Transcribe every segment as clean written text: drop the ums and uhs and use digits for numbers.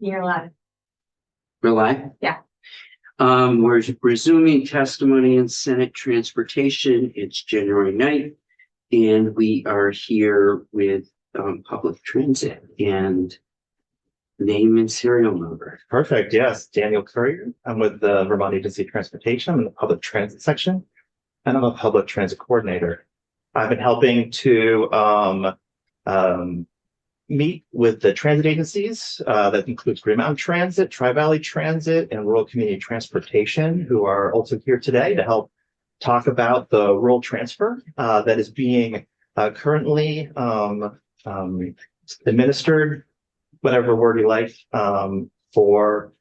You're live. We're live? Yeah. We're resuming testimony in Senate Transportation. It's January 9th, and we are here with public transit and name and serial number. Perfect. Yes. Daniel Courier. I'm with the Vermont Agency of Transportation. I'm in the public transit section, and I'm a public transit coordinator. I've been helping to meet with the transit agencies. That includes Green Mountain Transit, Tri-Valley Transit, and Rural Community Transportation, who are also here today to help talk about the rural transfer that is being currently administered, whatever word you like, for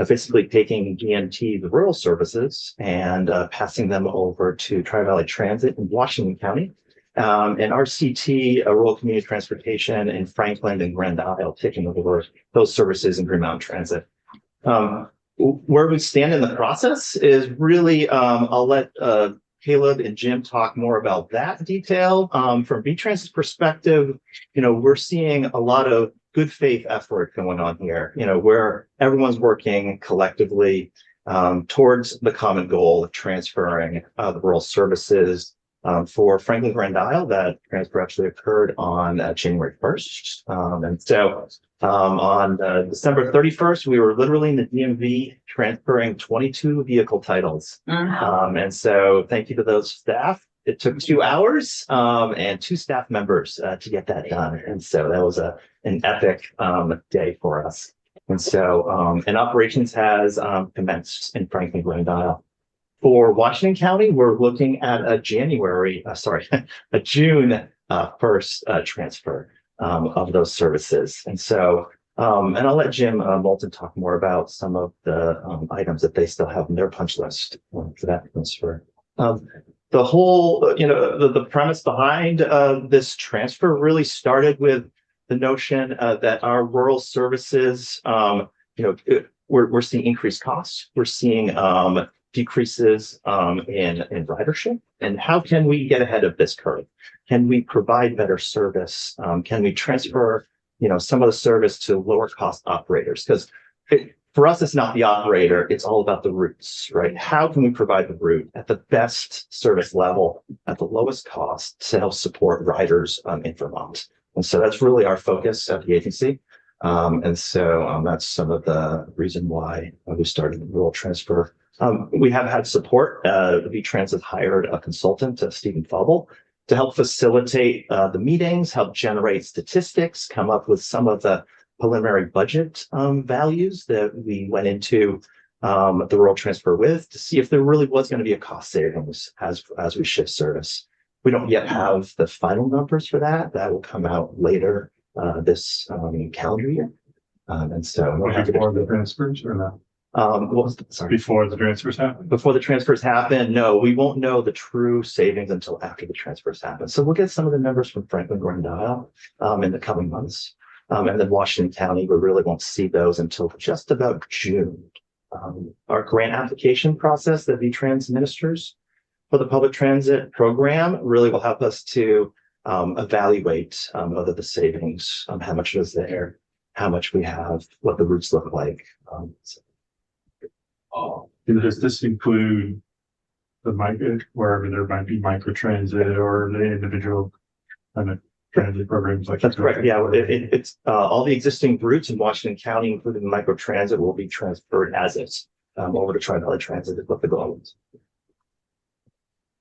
basically taking GMT, the rural services, and passing them over to Tri-Valley Transit in Washington County, and RCT, Rural Community Transportation in Franklin and Grand Isle, taking over those services in Green Mountain Transit. Where we stand in the process is really, I'll let Caleb and Jim talk more about that detail. From V-Trans's perspective, we're seeing a lot of good faith effort going on here, where everyone's working collectively towards the common goal of transferring the rural services for Franklin Grand Isle. That transfer actually occurred on January 1st. And so on December 31st, we were literally in the DMV transferring 22 vehicle titles. And so thank you to those staff. It took 2 hours and 2 staff members to get that done. And so that was an epic day for us. And so, and operations has commenced in Franklin Grand Isle. For Washington County, we're looking at a June 1st transfer of those services. And so, and I'll let Jim Moulton talk more about some of the items that they still have in their punch list for that transfer. The whole, the premise behind this transfer really started with the notion that our rural services, we're seeing increased costs. We're seeing decreases in ridership. And how can we get ahead of this curve? Can we provide better service? Can we transfer, some of the service to lower cost operators? Because for us, it's not the operator, it's all about the routes, right? How can we provide the route at the best service level at the lowest cost to help support riders in Vermont? And so that's really our focus at the agency. And so that's some of the reason why we started the rural transfer. We have had support. V-Transit hired a consultant, Stephen Faubel, to help facilitate the meetings, help generate statistics, come up with some of the preliminary budget values that we went into the rural transfer with to see if there really was going to be a cost savings as we shift service. We don't yet have the final numbers for that. That will come out later this calendar year. And so before the transfers or not? Before the transfers happen? Before the transfers happen, no, we won't know the true savings until after the transfers happen. So we'll get some of the numbers from Franklin Grand Isle in the coming months. And then Washington County, we really won't see those until just about June. Our grant application process that V-Trans administers for the public transit program really will help us to evaluate whether the savings, how much is there, how much we have, what the routes look like. Does this include the wherever there might be microtransit or the individual kind of transit programs like that's correct? Yeah, it's all the existing routes in Washington County, including the microtransit, will be transferred as is over to Tri-Valley Transit. Is what the goal is.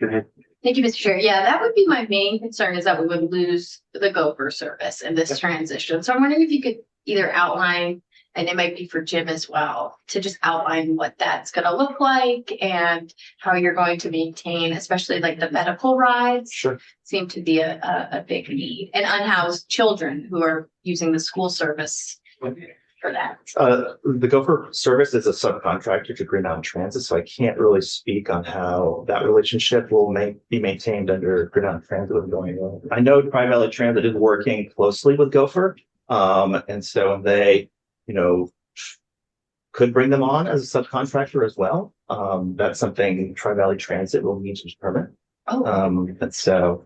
Go ahead. Thank you, Mr. Chair. Yeah, that would be my main concern, is that we would lose the Gopher service in this transition. So I'm wondering if you could either outline, and it might be for Jim as well, to just outline what that's going to look like and how you're going to maintain, especially like the medical rides. Sure. Seem to be a big need, and unhoused children who are using the school service for that. The Gopher service is a subcontractor to Green Mountain Transit, so I can't really speak on how that relationship will be maintained under Green Mountain Transit going on. I know Tri-Valley Transit is working closely with Gopher, and so they, could bring them on as a subcontractor as well. That's something Tri-Valley Transit will need to determine. And so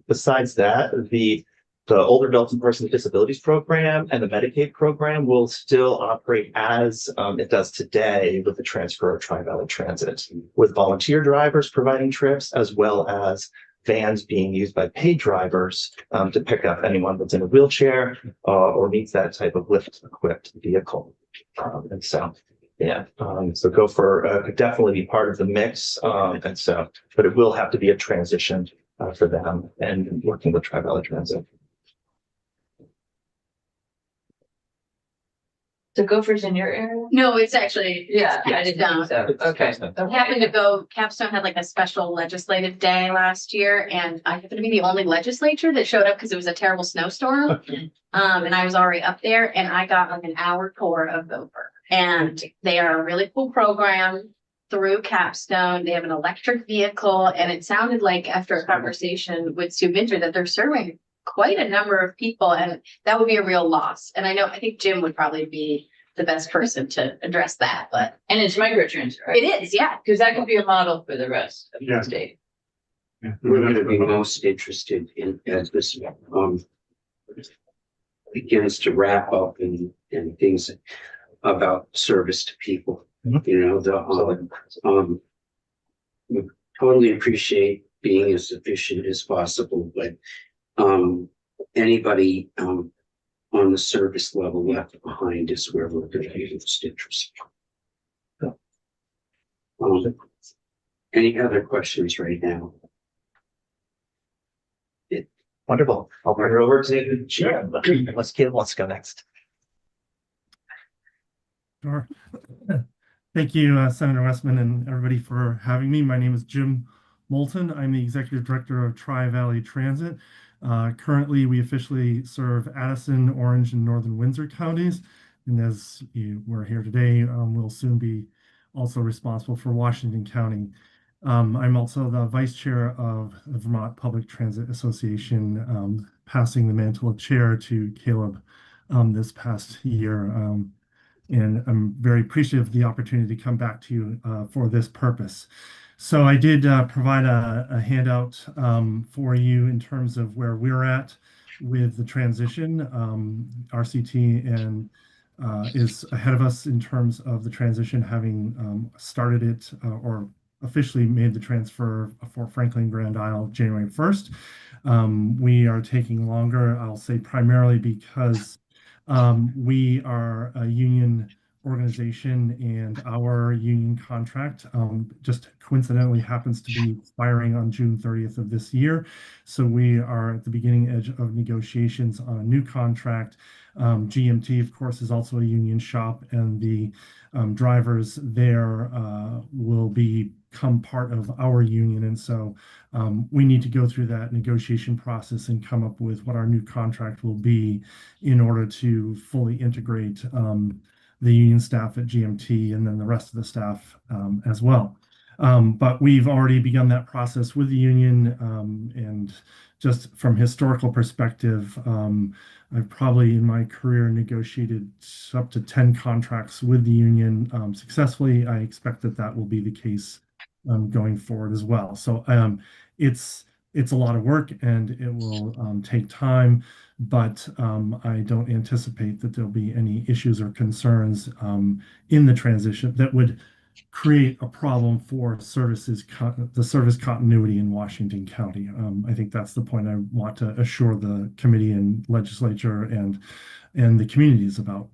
besides that, the the older adults and persons with disabilities program and the Medicaid program will still operate as it does today with the transfer of Tri-Valley Transit, with volunteer drivers providing trips as well as vans being used by paid drivers to pick up anyone that's in a wheelchair or needs that type of lift-equipped vehicle. And so, yeah, so Gopher could definitely be part of the mix, and so, but it will have to be a transition for them and working with Tri-Valley Transit. So Gophers in your area? No, it's actually. Yeah, it's I didn't Capstone. think so. Okay. I happened to go, Capstone had like a special legislative day last year, and I happened to be the only legislature that showed up because it was a terrible snowstorm. And I was already up there, and I got like an hour tour of Gopher. And they are a really cool program through Capstone. They have an electric vehicle, and it sounded like after a conversation with Sue Minter that they're serving quite a number of people, and that would be a real loss. And I think Jim would probably be the best person to address that, but And it's microtransfer, right? it is, yeah. Because that could be a model for the rest of Yeah. the state. Yeah. We're gonna be most interested in as this begins to wrap up and things about service to people. Mhm. You know, we totally appreciate being as efficient as possible, but anybody on the service level left behind is where we're gonna be most interested. Any other questions right now? Wonderful. I'll bring it over to Jim. Unless Caleb wants to go next. Sure. Thank you, Senator Westman and everybody for having me. My name is Jim Moulton. I'm the Executive Director of Tri-Valley Transit. Currently, we officially serve Addison, Orange, and Northern Windsor counties. And as we're here today, we'll soon be also responsible for Washington County. I'm also the Vice Chair of the Vermont Public Transit Association, passing the mantle of chair to Caleb this past year. And I'm very appreciative of the opportunity to come back to you for this purpose. So I did provide a handout for you in terms of where we're at with the transition. RCT and is ahead of us in terms of the transition, having started it or officially made the transfer for Franklin Grand Isle January 1st. We are taking longer, I'll say primarily because we are a union organization and our union contract just coincidentally happens to be expiring on June 30th of this year. So we are at the beginning edge of negotiations on a new contract. GMT, of course, is also a union shop, and the drivers there will become part of our union. And so we need to go through that negotiation process and come up with what our new contract will be in order to fully integrate the union staff at GMT and then the rest of the staff as well. But we've already begun that process with the union, and just from historical perspective, I've probably in my career negotiated up to 10 contracts with the union successfully. I expect that that will be the case going forward as well. So it's a lot of work and it will take time, but I don't anticipate that there'll be any issues or concerns in the transition that would create a problem for the service continuity in Washington County. I think that's the point I want to assure the committee and legislature and the communities about.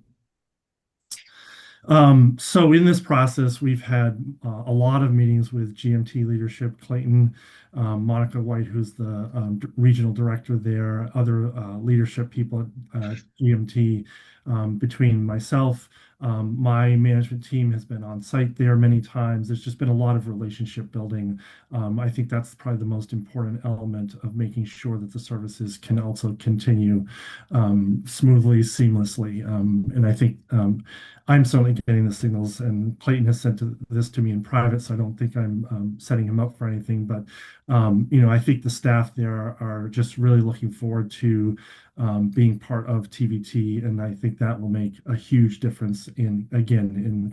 So in this process, we've had a lot of meetings with GMT leadership, Clayton, Monica White, who's the regional director there, other leadership people at GMT, between myself. My management team has been on site there many times. There's just been a lot of relationship building. I think that's probably the most important element of making sure that the services can also continue smoothly, seamlessly. And I think I'm certainly getting the signals, and Clayton has sent this to me in private, so I don't think I'm setting him up for anything, but I think the staff there are just really looking forward to being part of TVT, and I think that will make a huge difference in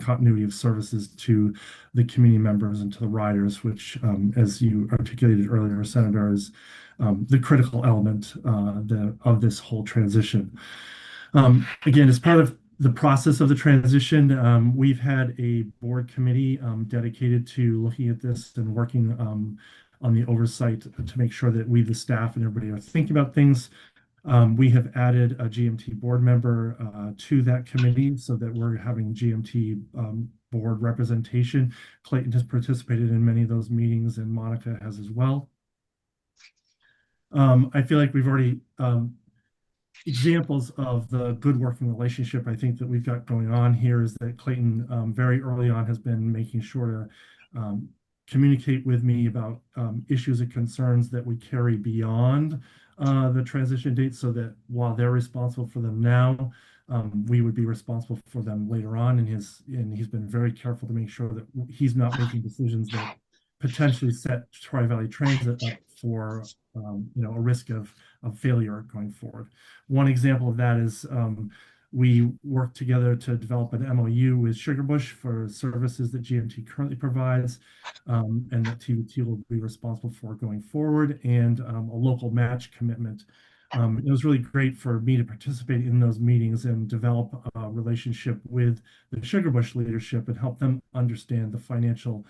continuity of services to the community members and to the riders, which, as you articulated earlier, Senator, is the critical element of this whole transition. Again, as part of the process of the transition, we've had a board committee dedicated to looking at this and working on the oversight to make sure that we, the staff, and everybody are thinking about things. We have added a GMT board member to that committee so that we're having GMT board representation. Clayton has participated in many of those meetings, and Monica has as well. I feel like we've already examples of the good working relationship I think that we've got going on here is that Clayton very early on has been making sure to communicate with me about issues and concerns that we carry beyond the transition date, so that while they're responsible for them now, we would be responsible for them later on. And he's been very careful to make sure that he's not making decisions that potentially set Tri-Valley Transit up for a risk of failure going forward. One example of that is we worked together to develop an MOU with Sugarbush for services that GMT currently provides, and that TVT will be responsible for going forward, and a local match commitment. It was really great for me to participate in those meetings and develop a relationship with the Sugarbush leadership and help them understand the financial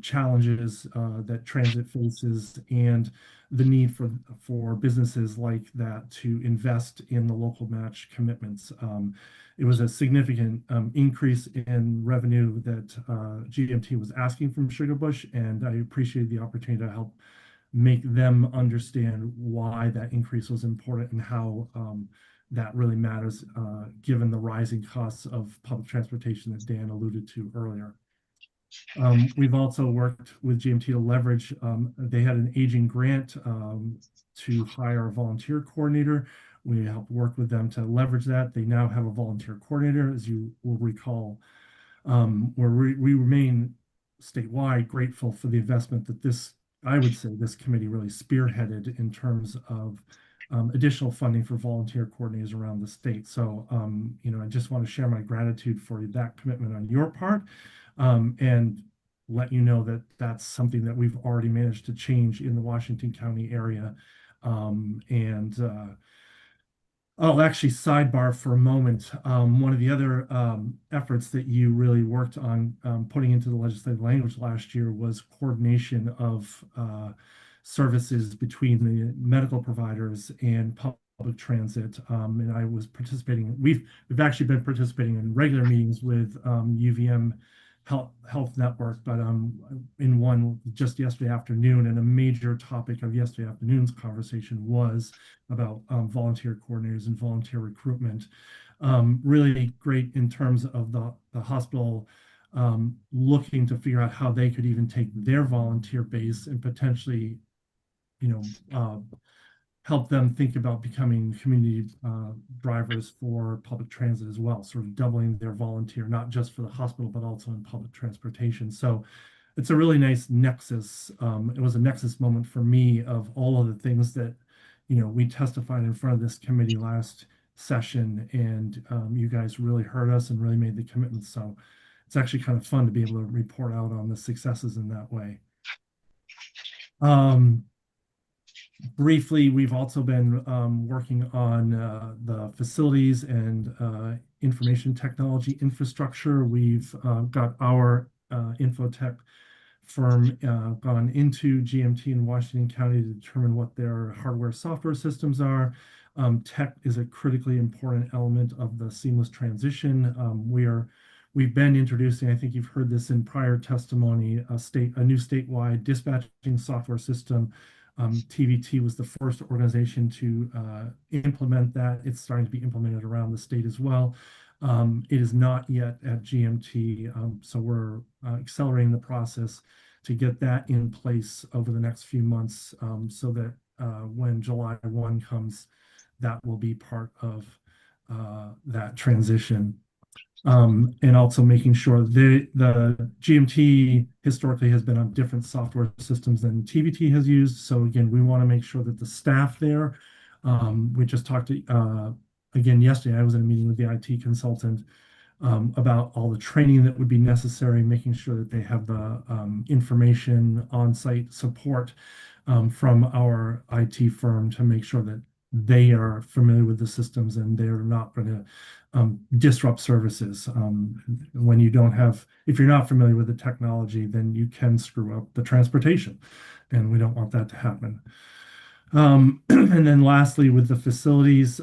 challenges that transit faces, and the need for businesses like that to invest in the local match commitments. It was a significant increase in revenue that GMT was asking from Sugarbush, and I appreciated the opportunity to help make them understand why that increase was important and how that really matters given the rising costs of public transportation that Dan alluded to earlier. We've also worked with GMT to leverage, they had an aging grant to hire a volunteer coordinator. We helped work with them to leverage that. They now have a volunteer coordinator, as you will recall, where we remain statewide grateful for the investment that I would say this committee really spearheaded in terms of additional funding for volunteer coordinators around the state. So, I just want to share my gratitude for that commitment on your part. And let you know that that's something that we've already managed to change in the Washington County area. I'll actually sidebar for a moment. One of the other efforts that you really worked on putting into the legislative language last year was coordination of services between the medical providers and public transit. And I was participating. We've actually been participating in regular meetings with UVM Health Network, but in one just yesterday afternoon, and a major topic of yesterday afternoon's conversation was about volunteer coordinators and volunteer recruitment. Really great in terms of the hospital looking to figure out how they could even take their volunteer base and potentially, help them think about becoming community drivers for public transit as well, sort of doubling their volunteer, not just for the hospital, but also in public transportation. So it's a really nice nexus. It was a nexus moment for me of all of the things that, we testified in front of this committee last session, and you guys really heard us and really made the commitment. So it's actually kind of fun to be able to report out on the successes in that way. Briefly, we've also been working on the facilities and information technology infrastructure. We've got our infotech firm gone into GMT in Washington County to determine what their hardware software systems are. Tech is a critically important element of the seamless transition. We've been introducing, I think you've heard this in prior testimony, a new statewide dispatching software system. TVT was the first organization to implement that. It's starting to be implemented around the state as well. It is not yet at GMT, so we're accelerating the process to get that in place over the next few months, so that when July 1 comes, that will be part of that transition. And also making sure the GMT historically has been on different software systems than TVT has used. So again, we want to make sure that the staff there, we just talked to, again, yesterday, I was in a meeting with the IT consultant about all the training that would be necessary, making sure that they have the information, on-site support from our IT firm to make sure that they are familiar with the systems and they're not going to disrupt services. When you don't have, if you're not familiar with the technology, then you can screw up the transportation, and we don't want that to happen. And then lastly, with the facilities,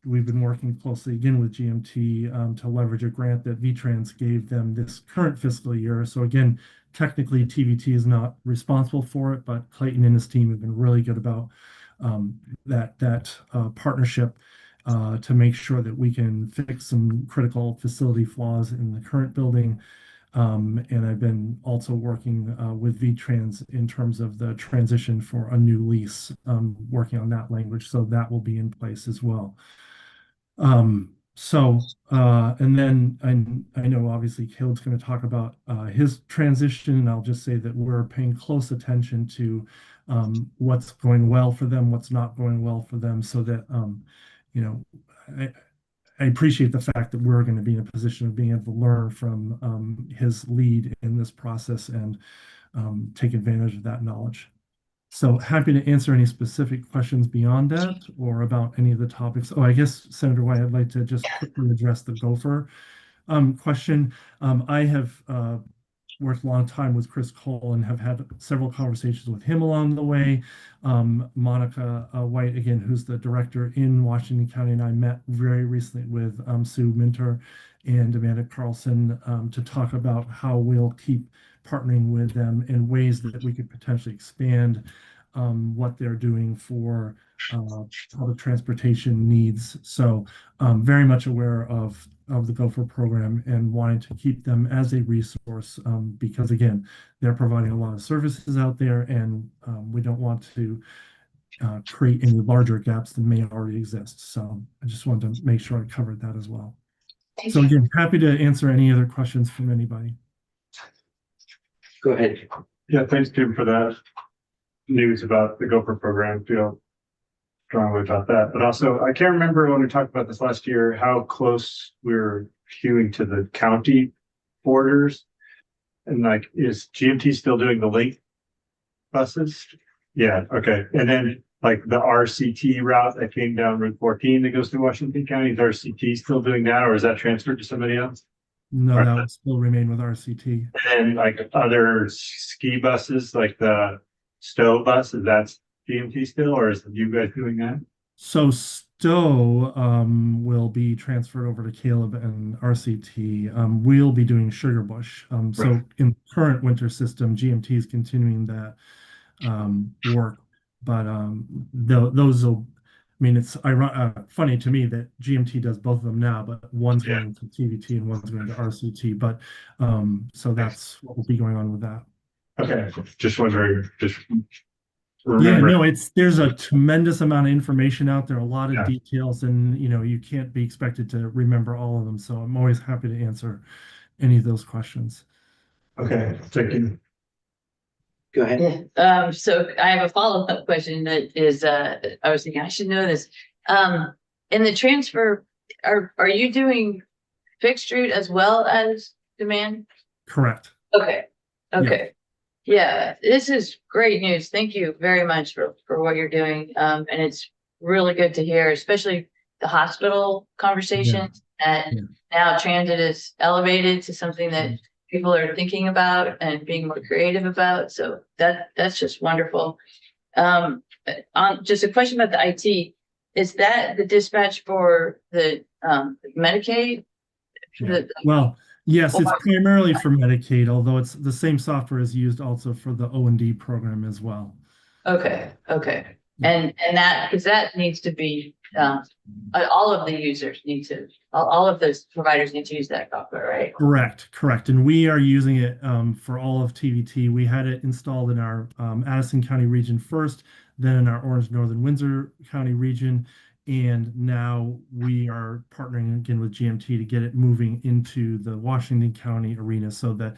we've been working closely again with GMT to leverage a grant that VTrans gave them this current fiscal year. So again, technically TVT is not responsible for it, but Clayton and his team have been really good about that partnership to make sure that we can fix some critical facility flaws in the current building. And I've been also working with VTrans in terms of the transition for a new lease, working on that language. So that will be in place as well. And then I know obviously Caleb's going to talk about his transition, and I'll just say that we're paying close attention to what's going well for them, what's not going well for them, so that you know, I appreciate the fact that we're going to be in a position of being able to learn from his lead in this process and take advantage of that knowledge. So happy to answer any specific questions beyond that or about any of the topics. Oh, I guess, Senator White, I'd like to just quickly address the gopher question. I have worked a long time with Chris Cole and have had several conversations with him along the way. Monica White, again, who's the director in Washington County, and I met very recently with Sue Minter and Amanda Carlson to talk about how we'll keep partnering with them in ways that we could potentially expand what they're doing for public transportation needs. So very much aware of the Gopher program and wanting to keep them as a resource because again, they're providing a lot of services out there, and we don't want to create any larger gaps than may already exist. So I just wanted to make sure I covered that as well. So again, happy to answer any other questions from anybody. Go ahead. Yeah, thanks, Jim, for that news about the Gopher program. Feel strongly about that. But also, I can't remember when we talked about this last year, how close we're queuing to the county borders. And like, is GMT still doing the link buses? Yeah, okay. And then like the RCT route that came down Route 14 that goes through Washington County, is RCT still doing that, or is that transferred to somebody else? No, that would still remain with RCT. And like other ski buses, like the Stowe bus, is that GMT still, or is you guys doing that? So Stowe will be transferred over to Caleb and RCT. We'll be doing Sugarbush. So Right. in the current winter system, GMT is continuing that work, but those will. I mean, it's funny to me that GMT does both of them now, but one's Yeah. going to TVT and one's going to RCT. But so that's what will be going on with that. Okay, just wondering, just Yeah, remember. no, there's a tremendous amount of information out there, a lot of Yeah. details, and you can't be expected to remember all of them. So I'm always happy to answer any of those questions. Okay, thank you. Go ahead. Yeah, so I have a follow-up question that is, I was thinking I should know this. In the transfer, are you doing fixed route as well as demand? Correct. Okay, okay. Yeah, this is great news. Thank you very much for what you're doing. And it's really good to hear, especially the hospital conversations. And now transit is elevated to something that people are thinking about and being more creative about. So that's just wonderful. On just a question about the IT, is that the dispatch for the Medicaid? Well, yes, it's primarily for Medicaid, although it's the same software is used also for the O&D program as well. Okay. And that, because that needs to be, all of the users need to, all of those providers need to use that software, right? Correct. And we are using it for all of TVT. We had it installed in our Addison County region first, then in our Orange Northern Windsor County region. And now we are partnering again with GMT to get it moving into the Washington County arena so that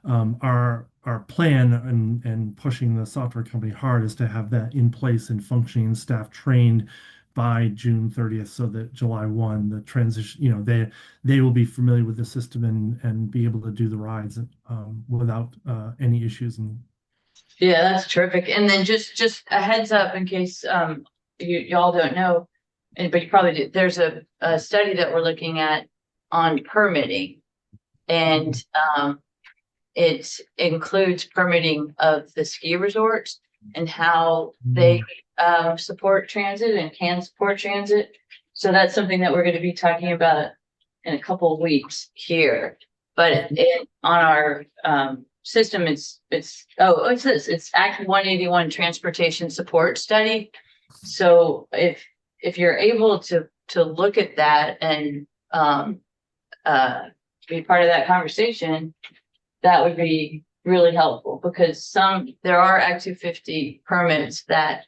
our plan and pushing the software company hard is to have that in place and functioning, staff trained by June 30th, so that July 1, the transition, they will be familiar with the system and be able to do the rides without any issues. And Yeah, that's terrific. And then just a heads up in case y'all don't know, but you probably do. There's a study that we're looking at on permitting, and it includes permitting of the ski resorts and how they support transit and can support transit. So that's something that we're going to be talking about in a couple of weeks here. But on our system, it's Act 181 Transportation Support Study. So if you're able to look at that and be part of that conversation, that would be really helpful, because there are Act 250 permits that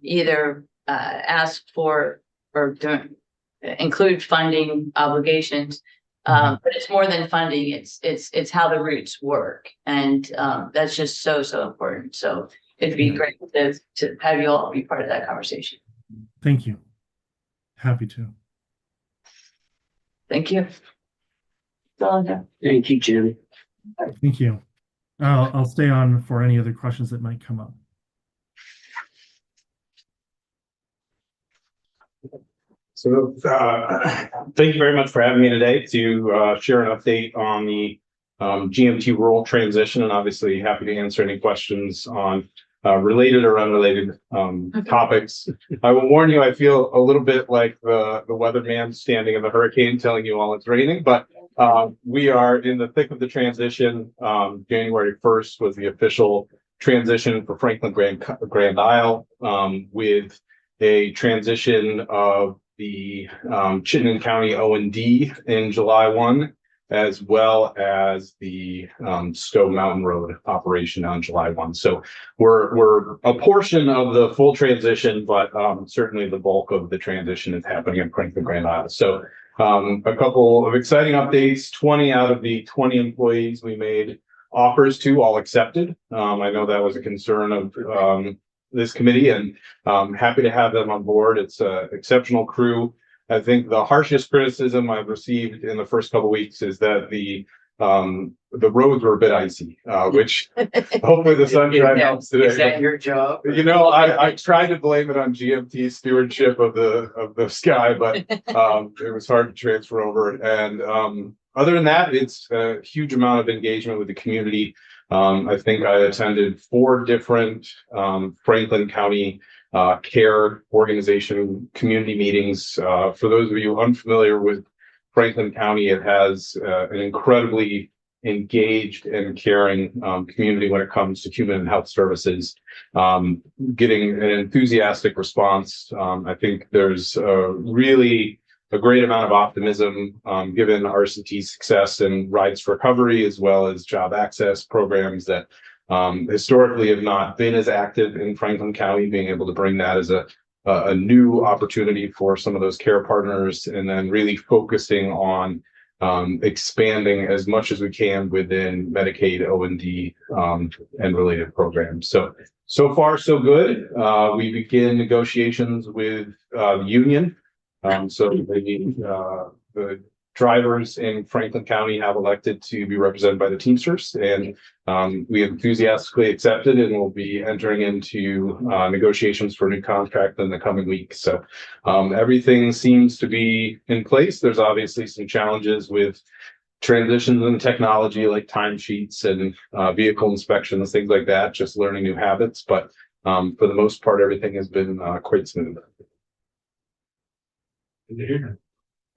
either ask for or don't include funding obligations. But it's more than funding. It's how the routes work, and that's just so important. So it'd be great to have you all be part of that conversation. thank you. Happy to. Thank you. That's all I have. Thank you, Jim. Thank you. I'll stay on for any other questions that might come up. So thank you very much for having me today to share an update on the GMT role transition, and obviously happy to answer any questions on related or unrelated topics. I will warn you, I feel a little bit like the weatherman standing in the hurricane telling you all it's raining, but we are in the thick of the transition. January 1st was the official transition for Franklin Grand Isle, with a transition of the Chittenden County O&D in July 1, as well as the Stowe Mountain Road operation on July 1. So we're a portion of the full transition, but certainly the bulk of the transition is happening in Franklin Grand Isle. So a couple of exciting updates. 20 out of the 20 employees we made offers to all accepted. I know that was a concern of this committee, and happy to have them on board. It's an exceptional crew. I think the harshest criticism I've received in the first couple of weeks is that the roads were a bit icy, which hopefully the sunshine helps today. Is that your job? I tried to blame it on GMT stewardship of the sky, but it was hard to transfer over. And other than that, it's a huge amount of engagement with the community. I think I attended 4 different Franklin County care organization community meetings. For those of you unfamiliar with Franklin County, it has an incredibly engaged and caring community when it comes to human and health services. Getting an enthusiastic response. I think there's really a great amount of optimism given RCT's success in rides to recovery, as well as job access programs that historically have not been as active in Franklin County, being able to bring that as a new opportunity for some of those care partners, and then really focusing on expanding as much as we can within Medicaid, O&D, and related programs. So far, so good. We begin negotiations with the union. So the drivers in Franklin County have elected to be represented by the Teamsters, and we enthusiastically accepted, and we'll be entering into negotiations for a new contract in the coming weeks. So everything seems to be in place. There's obviously some challenges with transitions in technology, like timesheets and vehicle inspections, things like that, just learning new habits. But for the most part, everything has been quite smooth.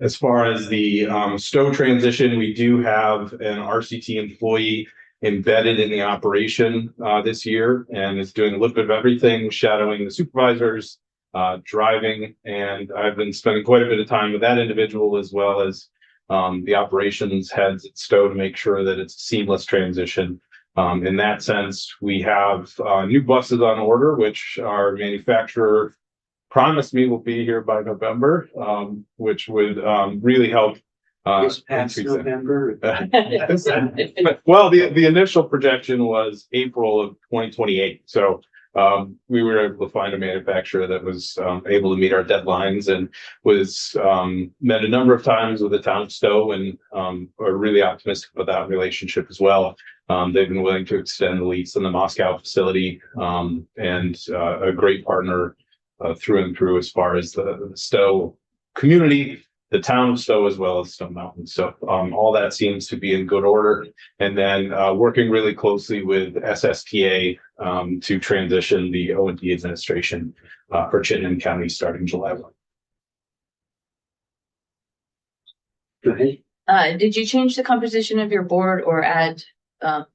As far as the Stowe transition, we do have an RCT employee embedded in the operation this year, and is doing a little bit of everything, shadowing the supervisors, driving, and I've been spending quite a bit of time with that individual, as well as the operations heads at Stowe, to make sure that it's a seamless transition. In that sense, we have new buses on order, which our manufacturer promised me will be here by November, which would really help. This past increase it. November. Well, the initial projection was April of 2028. So we were able to find a manufacturer that was able to meet our deadlines and was met a number of times with the town of Stowe, and are really optimistic about that relationship as well. They've been willing to extend the lease in the Moscow facility, and a great partner through and through as far as the Stowe community, the town of Stowe, as well as Stone Mountain. So all that seems to be in good order. And then working really closely with SSTA to transition the O&D administration for Chittenden County starting July 1. Go ahead. Did you change the composition of your board or add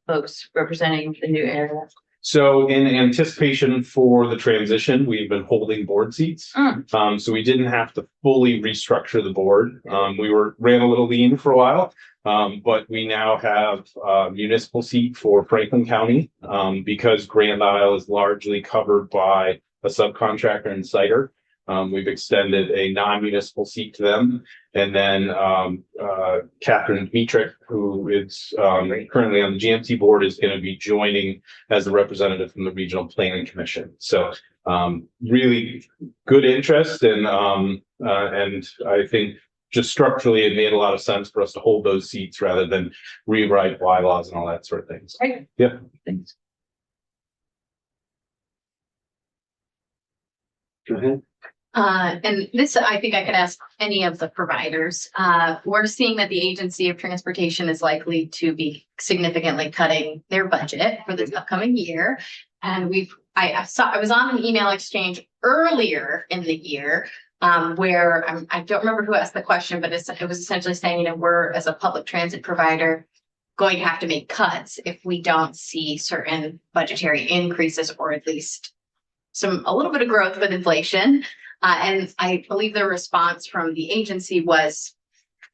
folks representing the new area? So in anticipation for the transition, we've been holding board seats. So we didn't have to fully restructure the board. We ran a little lean for a while, but we now have a municipal seat for Franklin County because Grand Isle is largely covered by a subcontractor and Cider. We've extended a non-municipal seat to them. And then Catherine Dmytryk, who is currently on the GMT board, is going to be joining as a representative from the Regional Planning Commission. So really good interest, and I think just structurally it made a lot of sense for us to hold those seats rather than rewrite bylaws and all that sort of things. Right. Yeah. Thanks. Go ahead. And this, I think I could ask any of the providers. We're seeing that the Agency of Transportation is likely to be significantly cutting their budget for this upcoming year. And I was on an email exchange earlier in the year where I don't remember who asked the question, but it was essentially saying, we're, as a public transit provider, going to have to make cuts if we don't see certain budgetary increases, or at least a little bit of growth with inflation. And I believe the response from the agency was,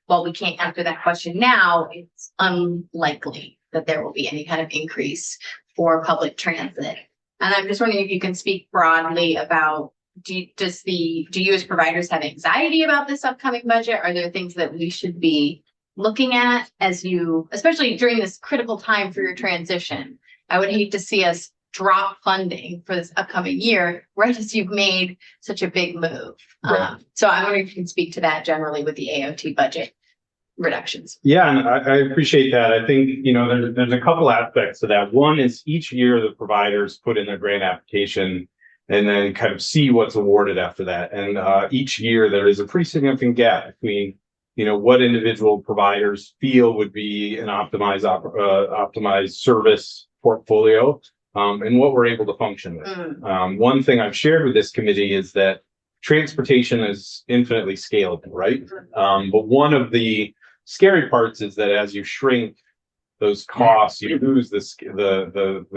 well, we can't answer that question now. It's unlikely that there will be any kind of increase for public transit. And I'm just wondering if you can speak broadly about, do you as providers have anxiety about this upcoming budget? Are there things that we should be looking at especially during this critical time for your transition? I would hate to see us drop funding for this upcoming year, right as you've made such a big move. Right. So I'm wondering if you can speak to that generally with the AOT budget reductions. Yeah, and I appreciate that. I think, there's a couple aspects to that. One is each year the providers put in their grant application and then kind of see what's awarded after that. And each year there is a pretty significant gap between, what individual providers feel would be an optimized service portfolio and what we're able to function with. One thing I've shared with this committee is that transportation is infinitely scalable, right? But one of the scary parts is that as you shrink those costs, you lose the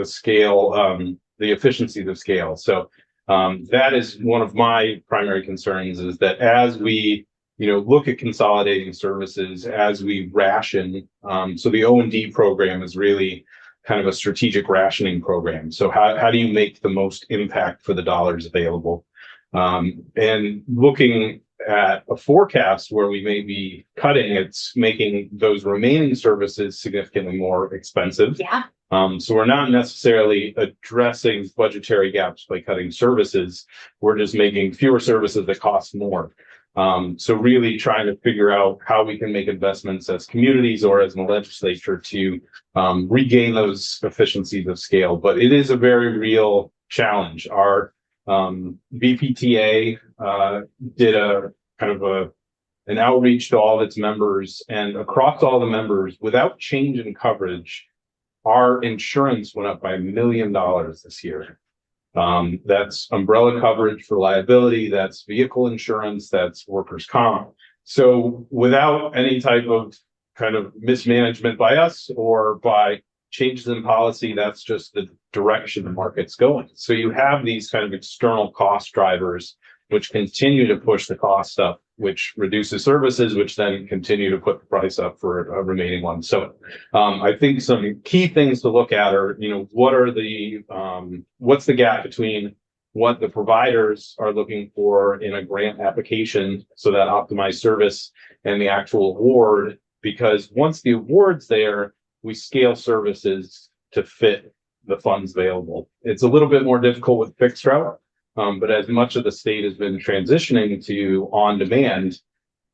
scale, the efficiency of the scale. So that is one of my primary concerns, is that as we look at consolidating services, as we ration, so the O&D program is really kind of a strategic rationing program. So how do you make the most impact for the dollars available? And looking at a forecast where we may be cutting, it's making those remaining services significantly more expensive. Yeah. So we're not necessarily addressing budgetary gaps by cutting services. We're just making fewer services that cost more. So really trying to figure out how we can make investments as communities or as the legislature to regain those efficiencies of scale. But it is a very real challenge. Our BPTA did a kind of an outreach to all of its members, and across all the members, without change in coverage, our insurance went up by $1 million this year. That's umbrella coverage for liability, that's vehicle insurance, that's workers' comp. So without any type of kind of mismanagement by us or by changes in policy, that's just the direction the market's going. So you have these kind of external cost drivers which continue to push the cost up, which reduces services, which then continue to put the price up for a remaining one. So I think some key things to look at are, what are the what's the gap between what the providers are looking for in a grant application, so that optimized service and the actual award, because once the award's there, we scale services to fit the funds available. It's a little bit more difficult with fixed route, but as much of the state has been transitioning to on demand,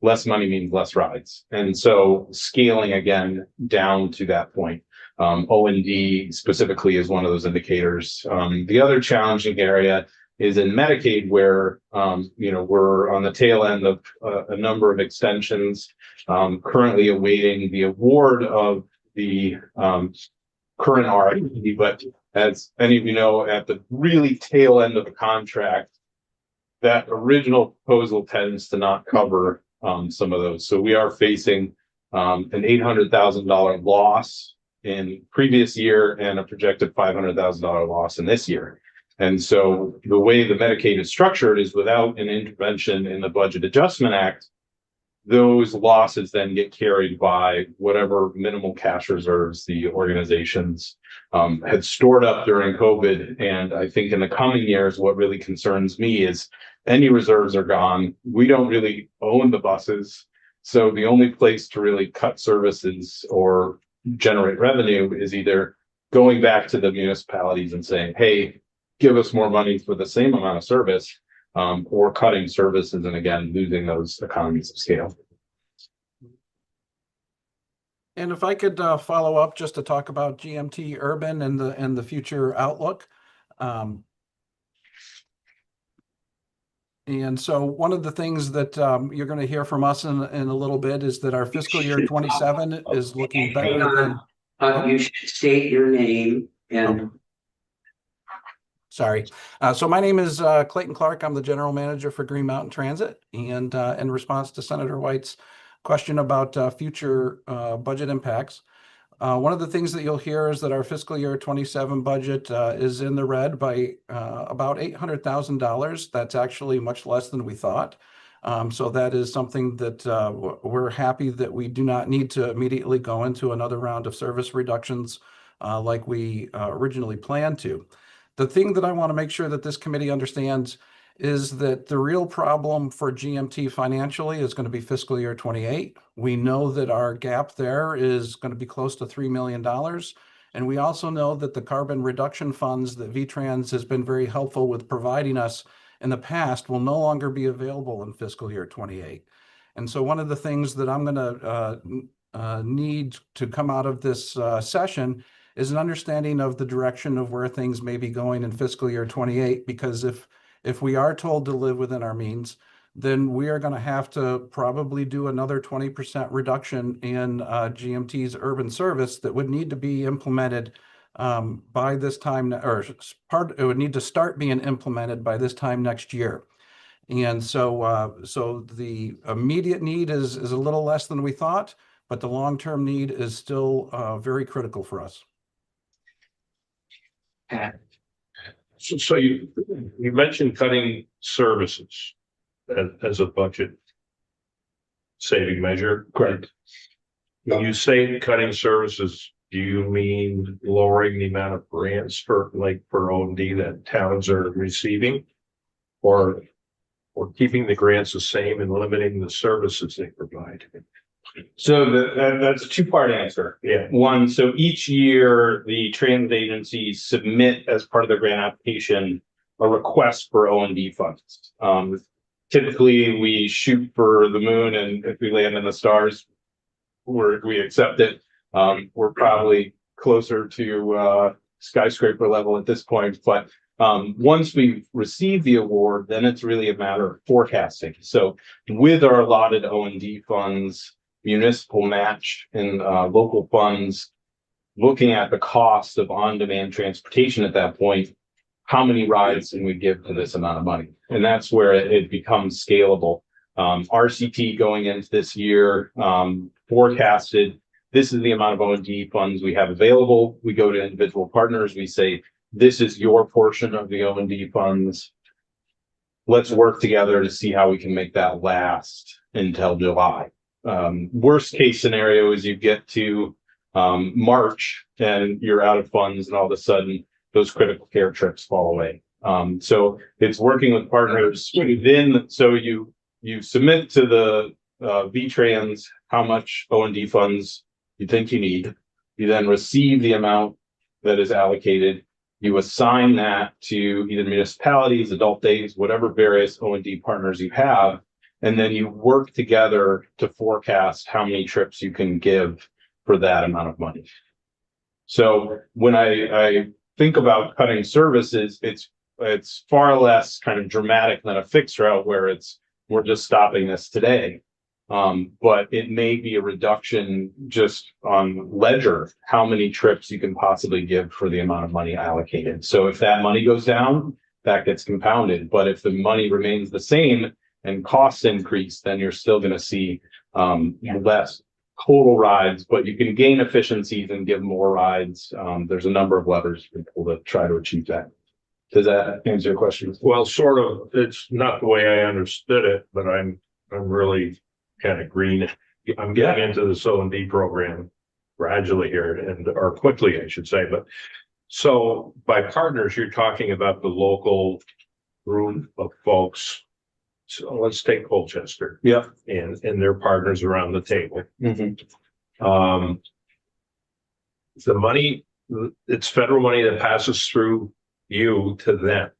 less money means less rides. And so scaling again down to that point. O&D specifically is one of those indicators. The other challenging area is in Medicaid, where we're on the tail end of a number of extensions, currently awaiting the award of the current RFP. But as any of you know, at the really tail end of the contract, that original proposal tends to not cover some of those. So we are facing an $800,000 loss in previous year and a projected $500,000 loss in this year. And so the way the Medicaid is structured is without an intervention in the Budget Adjustment Act, those losses then get carried by whatever minimal cash reserves the organizations had stored up during COVID. And I think in the coming years, what really concerns me is any reserves are gone. We don't really own the buses. So the only place to really cut services or generate revenue is either going back to the municipalities and saying, hey, give us more money for the same amount of service, or cutting services and again losing those economies of scale. And if I could follow up just to talk about GMT Urban and the future outlook. And so one of the things that you're going to hear from us in a little bit is that our fiscal year 27 is looking better than. You should state your name and. Sorry. So my name is Clayton Clark. I'm the general manager for Green Mountain Transit. And in response to Senator White's question about future budget impacts, one of the things that you'll hear is that our fiscal year 27 budget is in the red by about $800,000. That's actually much less than we thought. So that is something that we're happy that we do not need to immediately go into another round of service reductions like we originally planned to. The thing that I want to make sure that this committee understands is that the real problem for GMT financially is going to be fiscal year 28. We know that our gap there is going to be close to $3 million. And we also know that the carbon reduction funds that VTrans has been very helpful with providing us in the past will no longer be available in fiscal year 28. And so one of the things that I'm going to need to come out of this session is an understanding of the direction of where things may be going in fiscal year 28, because if we are told to live within our means, then we are going to have to probably do another 20% reduction in GMT's urban service that would need to be implemented by this time, or it would need to start being implemented by this time next year. And so so the immediate need is a little less than we thought, but the long-term need is still very critical for us. So you mentioned cutting services as a budget saving measure. Correct. When you say cutting services, do you mean lowering the amount of grants for O&D that towns are receiving, or keeping the grants the same and limiting the services they provide? So that's a two-part answer. Yeah. One, so each year the transit agencies submit as part of their grant application a request for O&D funds. Typically we shoot for the moon, and if we land in the stars, we accept it. We're probably closer to skyscraper level at this point, but once we receive the award, then it's really a matter of forecasting. So with our allotted O&D funds, municipal match, and local funds, looking at the cost of on-demand transportation at that point, how many rides can we give to this amount of money? And that's where it becomes scalable. RCT going into this year forecasted, this is the amount of O&D funds we have available. We go to individual partners, we say, this is your portion of the O&D funds. Let's work together to see how we can make that last until July. Worst case scenario is you get to March and you're out of funds, and all of a sudden those critical care trips fall away. So it's working with partners within, so you submit to the VTrans how much O&D funds you think you need. You then receive the amount that is allocated. You assign that to either municipalities, adult days, whatever various O&D partners you have. And then you work together to forecast how many trips you can give for that amount of money. So when I think about cutting services, it's far less kind of dramatic than a fixed route where we're just stopping this today. But it may be a reduction just on ledger, how many trips you can possibly give for the amount of money allocated. So if that money goes down, that gets compounded. But if the money remains the same and costs increase, then you're still going to see less total rides, but you can gain efficiencies and give more rides. There's a number of levers you can pull to try to achieve that. Does that answer your question? Well, sort of. It's not the way I understood it, but I'm really kind of green. I'm getting into the O&D program gradually here or quickly, I should say. But so by partners, you're talking about the local group of folks. So let's take Colchester. Yeah. And their partners around the table. Mm-hmm. The money, it's federal money that passes through you to them.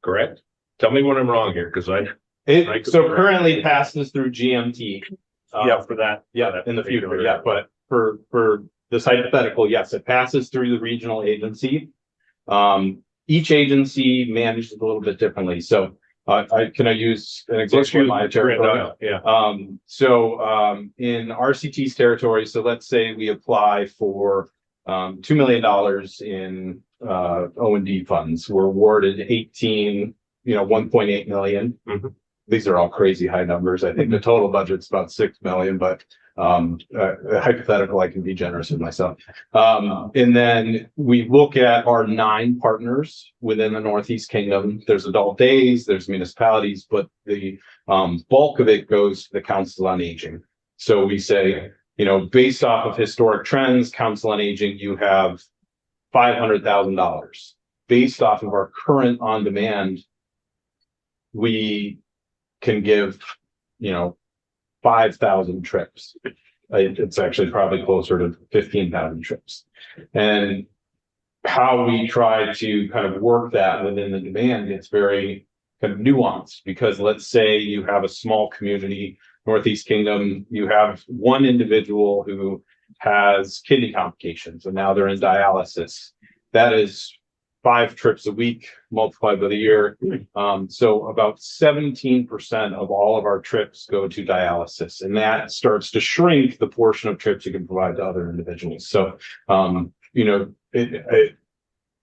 Correct? Tell me when I'm wrong here, because So currently passes through GMT. For that. In the future, yeah. But for this hypothetical, yes, it passes through the regional agency. Each agency manages a little bit differently. So can I use an example of my territory? Yeah. In RCT's territory, so let's say we apply for $2 million in O&D funds. We're awarded 1.8 million. Mm-hmm. These are all crazy high numbers. I think the total budget's about 6 million, but hypothetical, I can be generous with myself. And then we look at our 9 partners within the Northeast Kingdom. There's adult days, there's municipalities, but the bulk of it goes to the Council on Aging. So we say, based off of historic trends, Council on Aging, you have $500,000. Based off of our current on-demand, we can give, 5,000 trips. It's actually probably closer to 15,000 trips. And how we try to kind of work that within the demand, it's very kind of nuanced, because let's say you have a small community, Northeast Kingdom, you have one individual who has kidney complications and now they're in dialysis. That is 5 trips a week multiplied by the year. So about 17% of all of our trips go to dialysis, and that starts to shrink the portion of trips you can provide to other individuals. So,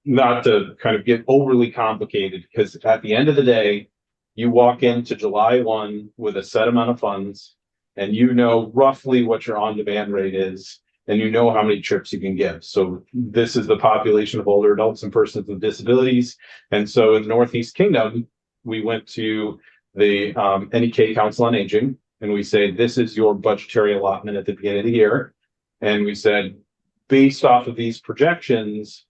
not to kind of get overly complicated, because at the end of the day, you walk into July 1 with a set amount of funds, and you know roughly what your on-demand rate is, and you know how many trips you can give. So this is the population of older adults and persons with disabilities. And so in the Northeast Kingdom, we went to the NEK Council on Aging, and we say, this is your budgetary allotment at the beginning of the year. And we said, based off of these projections,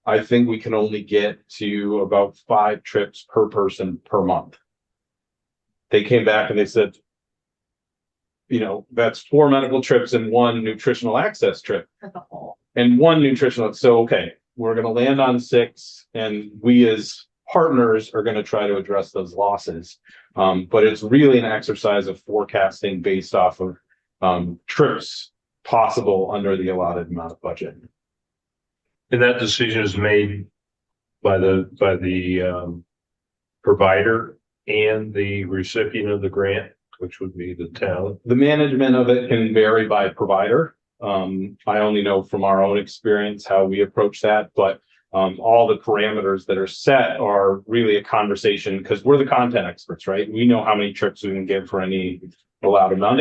I think we can only get to about 5 trips per person per month. They came back and they said, that's 4 medical trips and 1 nutritional access trip. And 1 nutritional. So, okay, we're going to land on 6, and we as partners are going to try to address those losses. But it's really an exercise of forecasting based off of trips possible under the allotted amount of budget. And that decision is made by the provider and the recipient of the grant, which would be the town. The management of it can vary by provider. I only know from our own experience how we approach that, but all the parameters that are set are really a conversation, because we're the content experts, right? We know how many trips we can give for any allowed amount.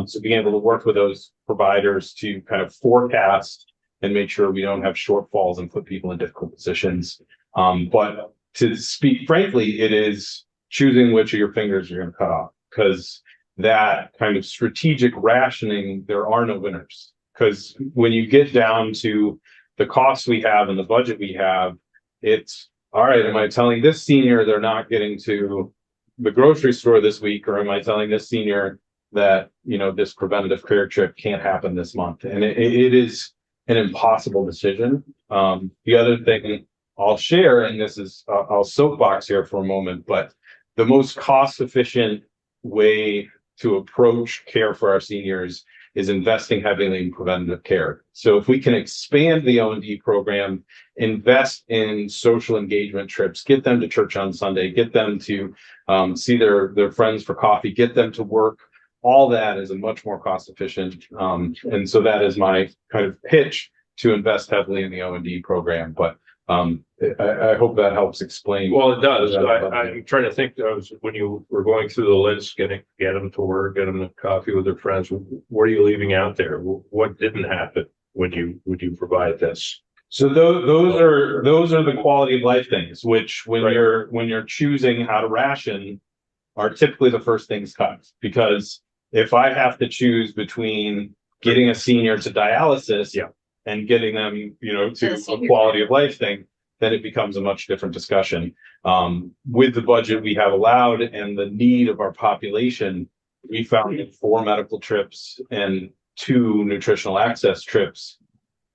So being able to work with those providers to kind of forecast and make sure we don't have shortfalls and put people in difficult positions. But to speak frankly, it is choosing which of your fingers you're going to cut off, because that kind of strategic rationing, there are no winners. Because when you get down to the costs we have and the budget we have, it's all right, am I telling this senior they're not getting to the grocery store this week, or am I telling this senior that, you know, this preventative care trip can't happen this month? And it is an impossible decision. The other thing I'll share, and this is, I'll soapbox here for a moment, but the most cost efficient way to approach care for our seniors is investing heavily in preventative care. So if we can expand the O&D program, invest in social engagement trips, get them to church on Sunday, get them to see their friends for coffee, get them to work, all that is a much more cost efficient. And so that is my kind of pitch to invest heavily in the O&D program. But I hope that helps explain. Well, it does. I'm trying to think, when you were going through the list, get them to work, get them to coffee with their friends. What are you leaving out there? What didn't happen when you provide this? So those are the quality of life things, which when Right. you're choosing how to ration are typically the first things cut. Because if I have to choose between getting a senior to dialysis, Yeah. and getting them, you know, to To a senior quality of life thing, then it becomes a much different discussion. With the budget we have allowed and the need of our population, we found that 4 medical trips and 2 nutritional access trips,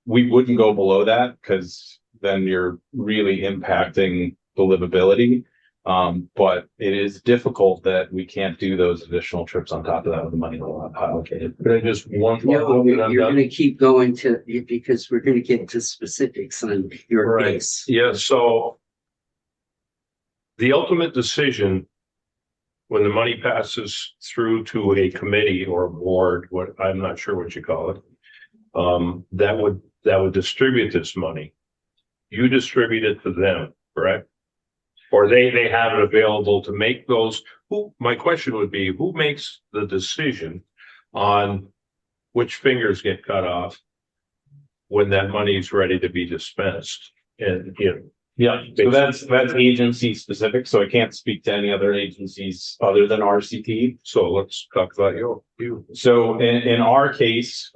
we wouldn't go below that, because then you're really impacting the livability. But it is difficult that we can't do those additional trips on top of that with the money we'll have allocated. Could I just one? No, and I'm you're done? gonna keep going to, because we're gonna get to specifics on your Right. case. Yeah, so the ultimate decision, when the money passes through to a committee or a board, what, I'm not sure what you call it, that would distribute this money. You distribute it to them, correct? Or they have it available to make those. My question would be, who makes the decision on which fingers get cut off when that money is ready to be dispensed? And, you know, Yeah, so that's agency specific, so I can't speak to any other agencies other than RCT. so let's talk about you. So in our case,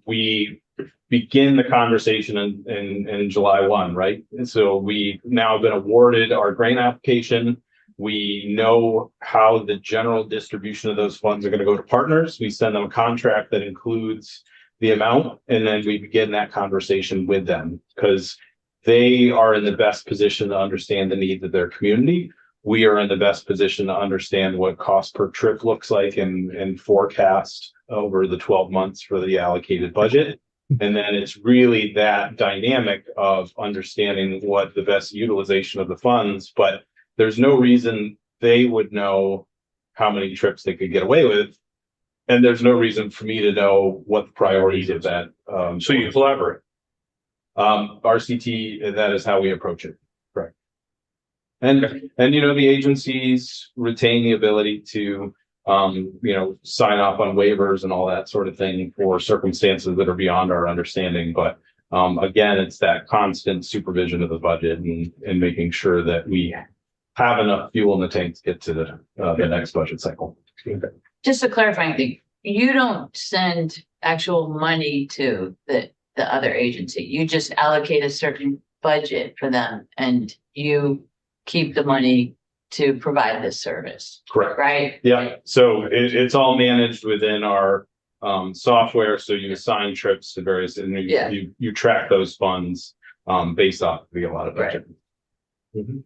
we begin the conversation in July 1, right? And so we now have been awarded our grant application. We know how the general distribution of those funds are going to go to partners. We send them a contract that includes the amount, and then we begin that conversation with them, because they are in the best position to understand the needs of their community. We are in the best position to understand what cost per trip looks like and forecast over the 12 months for the allocated budget. And then it's really that dynamic of understanding what the best utilization of the funds, but there's no reason they would know how many trips they could get away with. And there's no reason for me to know what the priorities of that. So you collaborate. RCT, that is how we approach it. Correct. And you know, the agencies retain the ability to you know, sign off on waivers and all that sort of thing for circumstances that are beyond our understanding. But again, it's that constant supervision of the budget and making sure that we have enough fuel in the tank to get to the next budget cycle. Just a clarifying thing, you don't send actual money to the other agency. You just allocate a certain budget for them and you keep the money to provide this service, Correct. right? Yeah, so it's all managed within our software. So you assign trips to various, and Yeah. you track those funds based off the allotted budget. Do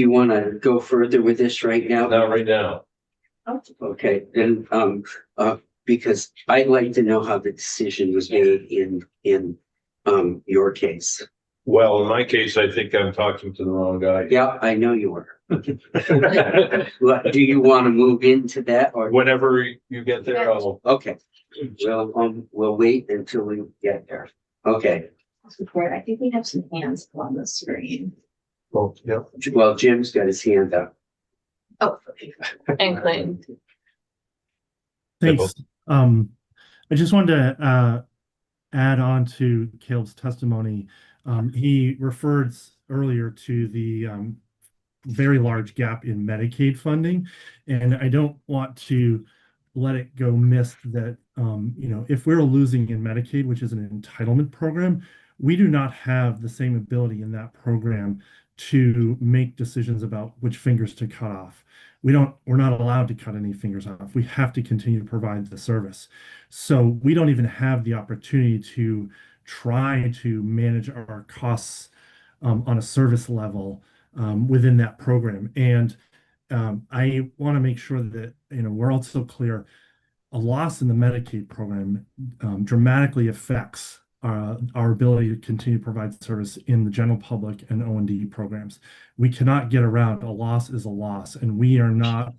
you want to go further with this right now? Not right now. Okay, then, because I'd like to know how the decision was made in your case. Well, in my case, I think I'm talking to the wrong guy. Yeah, I know you were. Well, do you want to move into that or? Whenever you get there, I'll. Okay, well, we'll wait until we get there. Okay, Support. I think we have some hands on the screen. Well, yeah. well, Jim's got his hand up. Oh, And Clayton. Thanks. I just wanted to add on to Caleb's testimony. He referred earlier to the very large gap in Medicaid funding, and I don't want to let it go missed that you know, if we're losing in Medicaid, which is an entitlement program, we do not have the same ability in that program to make decisions about which fingers to cut off. We're not allowed to cut any fingers off. We have to continue to provide the service. So we don't even have the opportunity to try to manage our costs on a service level within that program. And I want to make sure that we're also clear. A loss in the Medicaid program dramatically affects our ability to continue to provide service in the general public and O&D programs. We cannot get around a loss is a loss, and we are not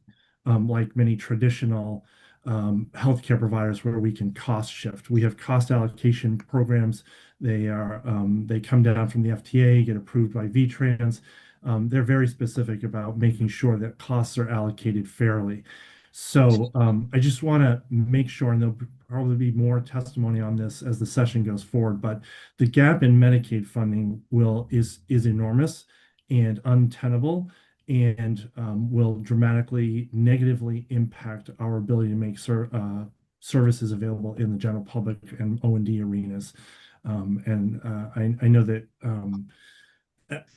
like many traditional healthcare providers where we can cost shift. We have cost allocation programs. They come down from the FTA, get approved by VTrans. They're very specific about making sure that costs are allocated fairly. So I just want to make sure, and there'll probably be more testimony on this as the session goes forward, but the gap in Medicaid funding is enormous and untenable, and will dramatically negatively impact our ability to make services available in the general public and O&D arenas. I know that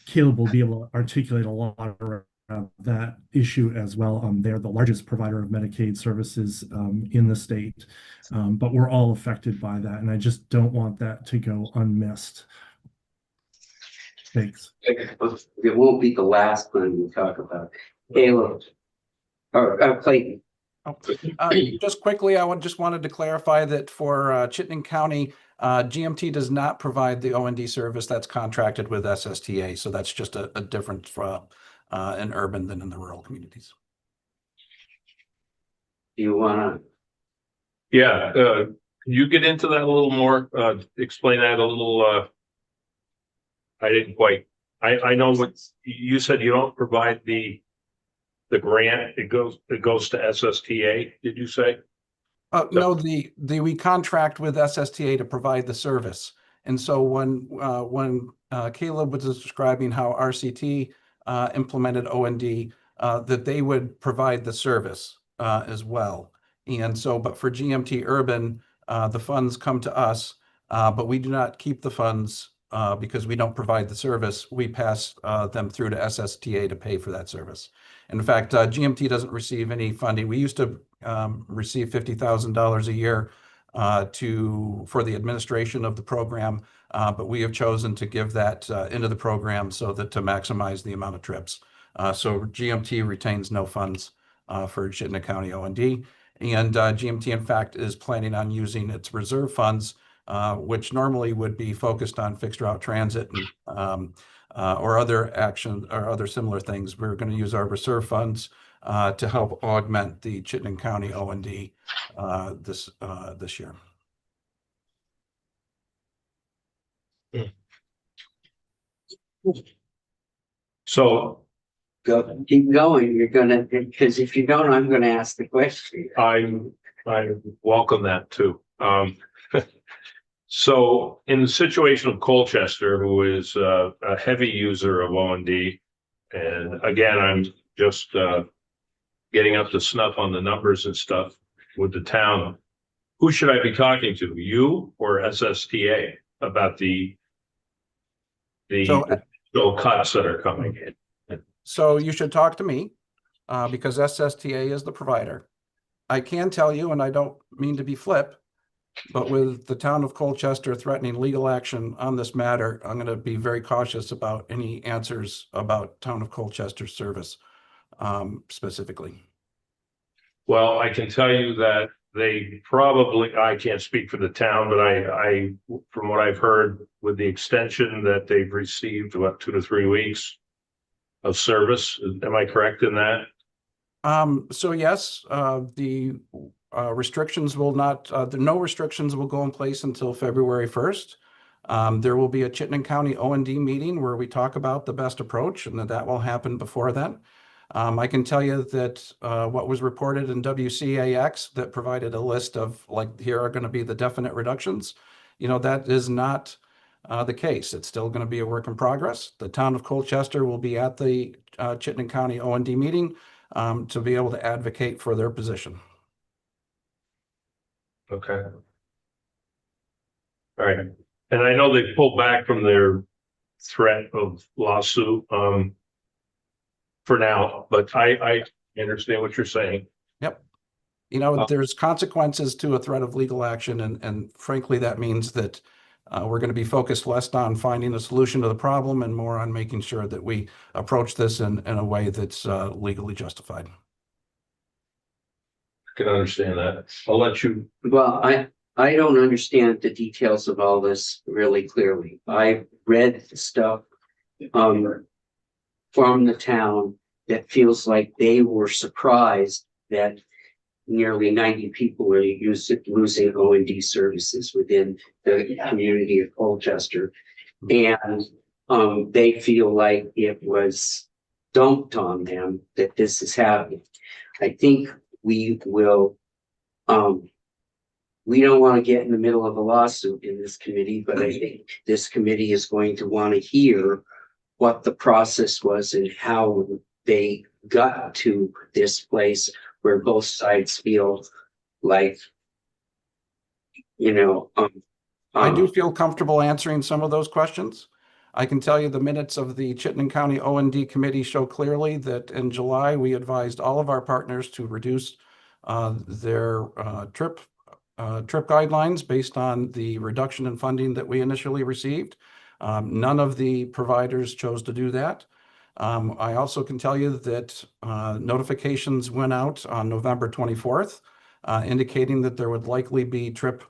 Caleb will be able to articulate a lot around that issue as well. They're the largest provider of Medicaid services in the state, but we're all affected by that, and I just don't want that to go unmissed. Thanks. It won't be the last one we talk about. Caleb or Clayton. Just quickly, just wanted to clarify that for Chittenden County, GMT does not provide the O&D service that's contracted with SSTA. So that's just a difference in urban than in the rural communities. Do you want to? Yeah, can you get into that a little more? Explain that a little. I didn't quite. I know what you said. You don't provide the grant. It goes to SSTA. Did you say? No, we contract with SSTA to provide the service. And so when Caleb was describing how RCT implemented O&D, that they would provide the service as well. And so, but for GMT Urban, the funds come to us, but we do not keep the funds because we don't provide the service. We pass them through to SSTA to pay for that service. And in fact, GMT doesn't receive any funding. We used to receive $50,000 a year for the administration of the program, but we have chosen to give that into the program so that to maximize the amount of trips. So GMT retains no funds for Chittenden County O&D, and GMT in fact is planning on using its reserve funds, which normally would be focused on fixed route transit and or other action or other similar things. We're going to use our reserve funds to help augment the Chittenden County O&D this year. So Keep going. You're gonna, because if you don't, I'm gonna ask the question. I welcome that too. So in the situation of Colchester, who is a heavy user of O&D, and again, I'm just getting up to snuff on the numbers and stuff with the town. Who should I be talking to, you or SSTA, about the cuts that are coming in? So you should talk to me because SSTA is the provider. I can tell you, and I don't mean to be flip, but with the town of Colchester threatening legal action on this matter, I'm going to be very cautious about any answers about town of Colchester service specifically. Well, I can tell you that they probably, I can't speak for the town, but I from what I've heard, with the extension that they've received, about 2 to 3 weeks of service. Am I correct in that? So yes, the restrictions will not, no restrictions will go in place until February 1st. There will be a Chittenden County O&D meeting where we talk about the best approach, and that will happen before then. I can tell you that what was reported in WCAX that provided a list of, like, here are going to be the definite reductions. You know, that is not the case. It's still going to be a work in progress. The town of Colchester will be at the Chittenden County O&D meeting to be able to advocate for their position. Okay. All right. And I know they pulled back from their threat of lawsuit, for now, but I understand what you're saying. Yep. You know, there's consequences to a threat of legal action, and frankly, that means that we're going to be focused less on finding a solution to the problem and more on making sure that we approach this in a way that's legally justified. I can understand that. I'll let you. Well, I don't understand the details of all this really clearly. I read stuff from the town that feels like they were surprised that nearly 90 people were losing O&D services within the community of Colchester. And they feel like it was dumped on them that this is happening. I think we will, we don't want to get in the middle of a lawsuit in this committee, but I think this committee is going to want to hear what the process was and how they got to this place where both sides feel like, you know, I do feel comfortable answering some of those questions. I can tell you the minutes of the Chittenden County O&D committee show clearly that in July, we advised all of our partners to reduce their trip guidelines based on the reduction in funding that we initially received. None of the providers chose to do that. I also can tell you that notifications went out on November 24th, indicating that there would likely be trip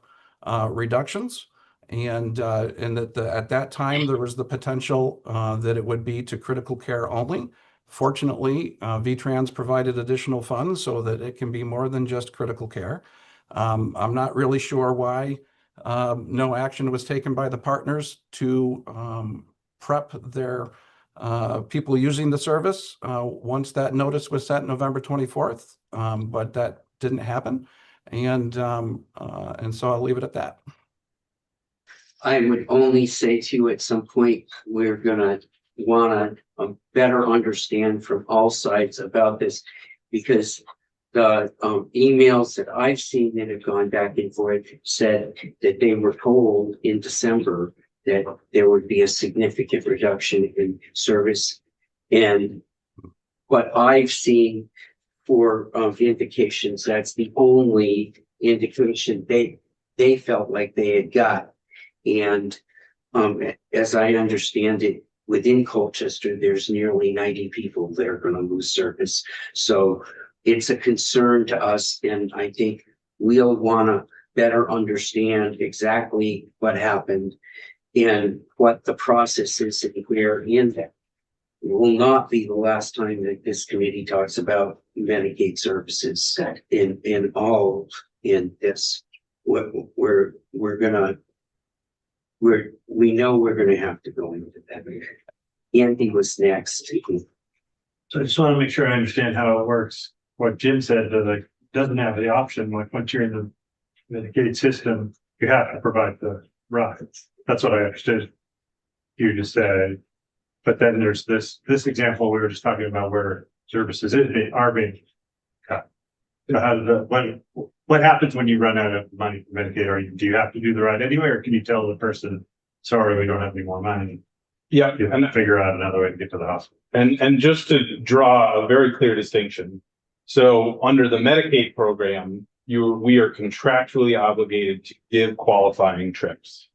reductions, and that at that time there was the potential that it would be to critical care only. Fortunately, VTrans provided additional funds so that it can be more than just critical care. I'm not really sure why no action was taken by the partners to prep their people using the service once that notice was sent November 24th, but that didn't happen. And so I'll leave it at that. I would only say to you at some point, we're gonna wanna better understand from all sides about this, because the emails that I've seen that have gone back and forth said that they were told in December that there would be a significant reduction in service. And what I've seen for indications, that's the only indication they felt like they had got. And as I understand it, within Colchester, there's nearly 90 people that are going to lose service. So it's a concern to us, and I think we'll want to better understand exactly what happened and what the process is and where in that. It will not be the last time that this committee talks about Medicaid services in all in this. We know we're gonna have to go into that. Andy was next. So I just want to make sure I understand how it works. What Jim said, that like doesn't have the option, like once you're in the Medicaid system, you have to provide the rides. That's what I understood you just said. But then there's this example we were just talking about where services are being cut. So how does what happens when you run out of money for Medicaid? Do you have to do the ride anyway, or can you tell the person, sorry, we don't have any more money? Yeah, You have to figure out another way to get to the hospital. and just to draw a very clear distinction. So under the Medicaid program, we are contractually obligated to give qualifying trips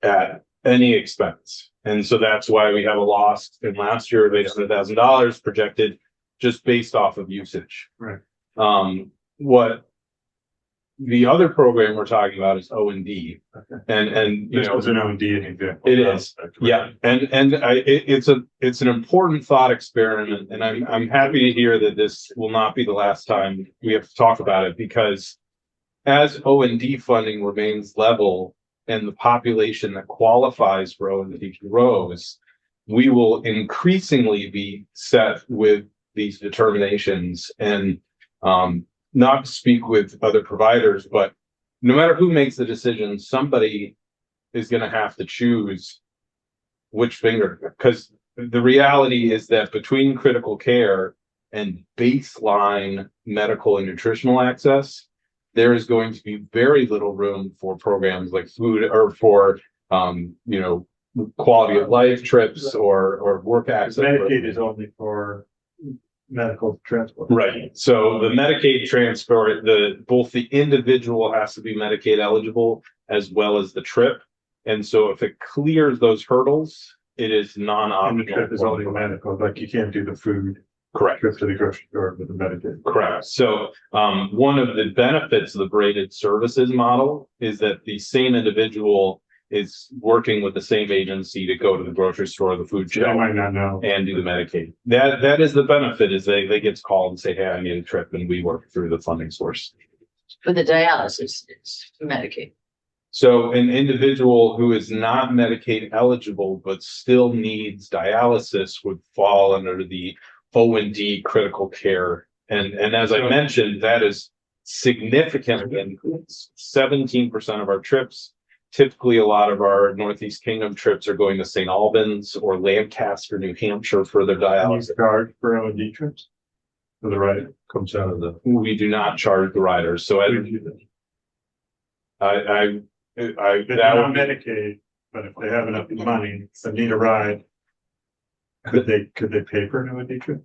at any expense. And so that's why we have a loss in last year of $800,000 projected just based off of usage. Right. What the other program we're talking about is O&D. And you This know, was an O&D example. it is. Yeah, it's an important thought experiment, and I'm happy to hear that this will not be the last time we have to talk about it, because as O&D funding remains level and the population that qualifies for O&D grows, we will increasingly be set with these determinations. And not to speak with other providers, but no matter who makes the decision, somebody is going to have to choose which finger, because the reality is that between critical care and baseline medical and nutritional access, there is going to be very little room for programs like food or for you know, quality of life trips or work access. Medicaid is only for medical transport. Right, so the Medicaid transport, both the individual has to be Medicaid eligible as well as the trip. And so if it clears those hurdles, it is And the non-optional. trip is only medical, like you can't do the food Correct. trip to the grocery store with the Medicaid. Correct. So, one of the benefits of the braided services model is that the same individual is working with the same agency to go to the grocery store, the food So I shelf, might not know. and do the Medicaid. That is the benefit, is they get called and say, hey, I need a trip, and we work through the funding source. For the dialysis, it's Medicaid. So an individual who is not Medicaid eligible, but still needs dialysis would fall under the O&D critical care. And as I mentioned, that is significantly increased. 17% of our trips. Typically, a lot of our Northeast Kingdom trips are going to St. Albans or Lancaster, New Hampshire for their And you dialysis. charge for O&D trips? For the right. Comes out of the. We do not charge the riders. So If that they're would not be, Medicaid, but if they have enough money and need a ride, could they pay for an O&D trip?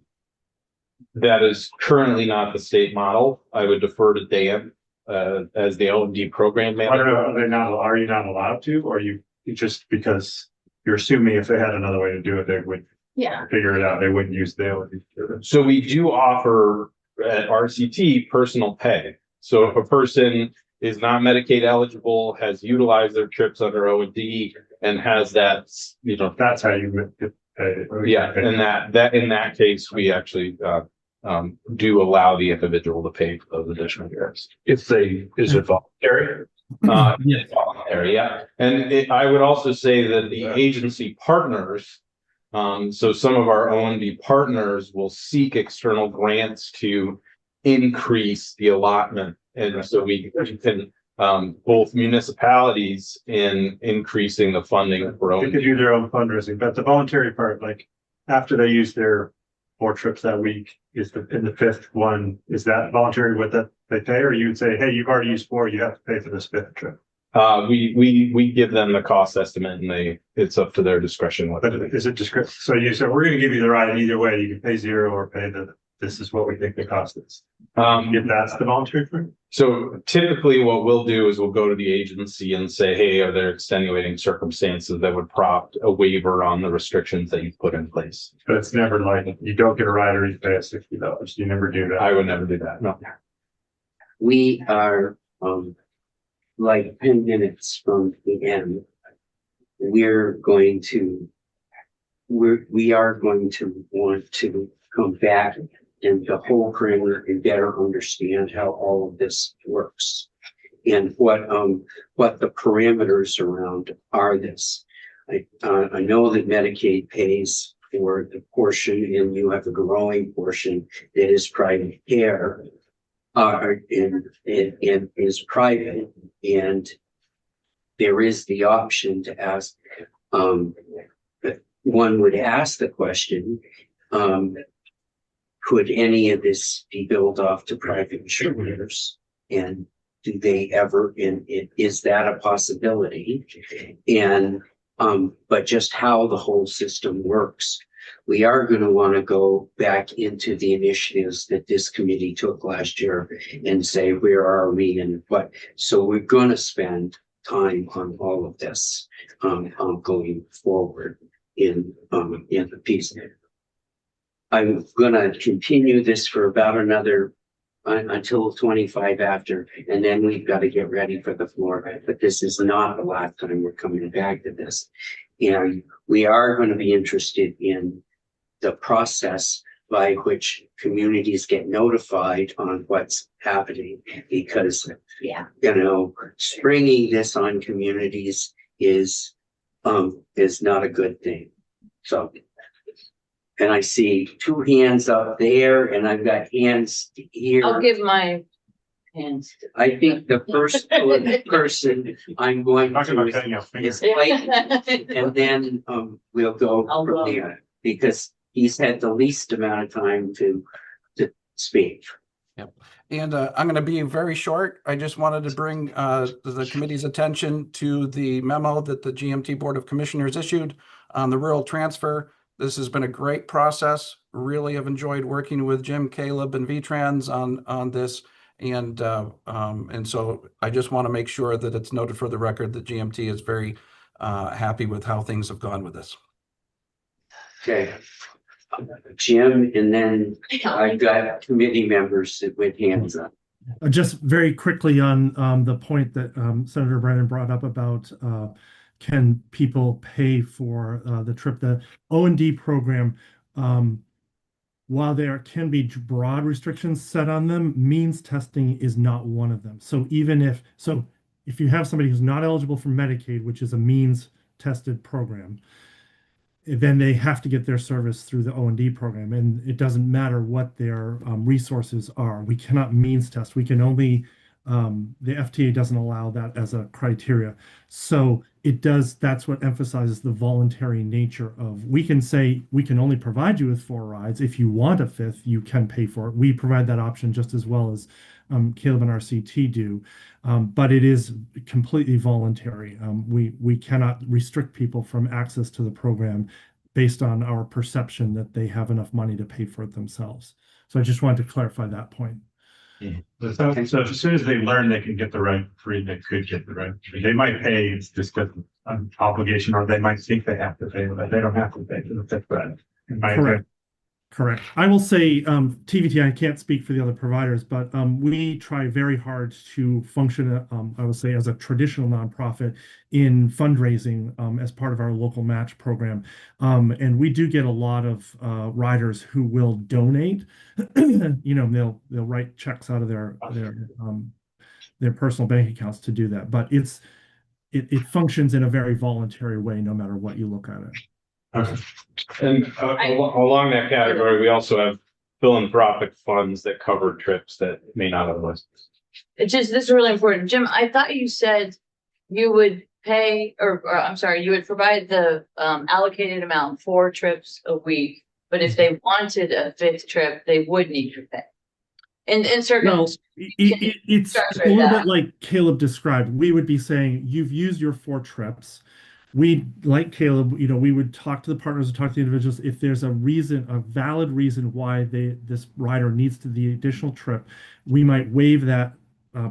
that is currently not the state model. I would defer to Dan as the O&D program I don't manager. know, are you not allowed to, or you just because you're assuming if they had another way to do it, they would Yeah. figure it out, they wouldn't use the O&D service. So we do offer at RCT personal pay. So if a person is not Medicaid eligible, has utilized their trips under O&D and has that, you know, That's how you get paid. yeah, in that case, we actually do allow the individual to pay for those additional trips. Is it voluntary? Yes. Area. And I would also say that the agency partners, so some of our O&D partners will seek external grants to increase the allotment. And so we can, both municipalities in increasing the funding for They could O&D. do their own fundraising, but the voluntary part, like after they use their 4 trips that week, is in the 5th one, is that voluntary with that they pay, or you'd say, hey, you've already used 4, you have to pay for this 5th trip? We give them the cost estimate and it's up to their discretion what But to do. is it discretion? So you said, we're gonna give you the ride either way, you can pay 0 or pay this is what we think the cost is. If that's the voluntary part? So typically what we'll do is we'll go to the agency and say, hey, are there extenuating circumstances that would prompt a waiver on the restrictions that you've put in place? But it's never like, you don't get a ride or you pay us $60. You never do that. I would never do that. No. We are, like 10 minutes from the end. We are going to want to come back and the whole framework and better understand how all of this works. And what the parameters around are this. I know that Medicaid pays for the portion and you have a growing portion that is private care. And is private, and there is the option to ask, one would ask the question, could any of this be billed off to private insurers? And do they ever, and is that a possibility? And, but just how the whole system works. We are going to want to go back into the initiatives that this committee took last year and say, where are we and what? So we're going to spend time on all of this, going forward in the piece. I'm going to continue this for about another until 25 after, and then we've got to get ready for the floor. But this is not the last time we're coming back to this. And we are going to be interested in the process by which communities get notified on what's happening, because, Yeah. you know, springing this on communities is not a good thing. So, and I see 2 hands up there and I've got hands here. I'll give my hands. I think the first person I'm going Talking about to cutting out fingers. is Mike, and then we'll go I'll from go. there, because he's had the least amount of time to speak. And I'm going to be very short. I just wanted to bring the committee's attention to the memo that the GMT Board of Commissioners issued on the rural transfer. This has been a great process. Really have enjoyed working with Jim, Caleb, and VTrans on this. And so I just want to make sure that it's noted for the record that GMT is very happy with how things have gone with this. Okay. Jim, and then I've got committee members that went hands up. Just very quickly on the point that Senator Brennan brought up about can people pay for the trip? The O&D program, while there can be broad restrictions set on them, means testing is not one of them. So if you have somebody who's not eligible for Medicaid, which is a means tested program, then they have to get their service through the O&D program, and it doesn't matter what their resources are. We cannot means test. We can only the FTA doesn't allow that as a criteria. So it does. That's what emphasizes the voluntary nature of. We can say we can only provide you with 4 rides. If you want a 5th, you can pay for it. We provide that option just as well as Caleb and RCT do, but it is completely voluntary. We cannot restrict people from access to the program based on our perception that they have enough money to pay for it themselves. So I just wanted to clarify that point. So as soon as they learn they can get the ride free, they could get the ride free. They might pay just because of an obligation, or they might think they have to pay, but they don't have to pay for the 5th ride. Correct. Correct. I will say TVT, I can't speak for the other providers, but we try very hard to function, I will say, as a traditional nonprofit in fundraising as part of our local match program. And we do get a lot of riders who will donate. You know, they'll write checks out of their personal bank accounts to do that. But it functions in a very voluntary way, no matter what you look at it. Okay. And along that category, we also have philanthropic funds that cover trips that may not have listed. This is really important. Jim, I thought you said you would pay, or I'm sorry, you would provide the allocated amount 4 trips a week, but if they wanted a 5th trip, they would need to pay. In certain. No, it's a little bit like Caleb described. We would be saying, you've used your 4 trips. We, like Caleb, you know, we would talk to the partners and talk to the individuals. If there's a reason, a valid reason why this rider needs the additional trip, we might waive that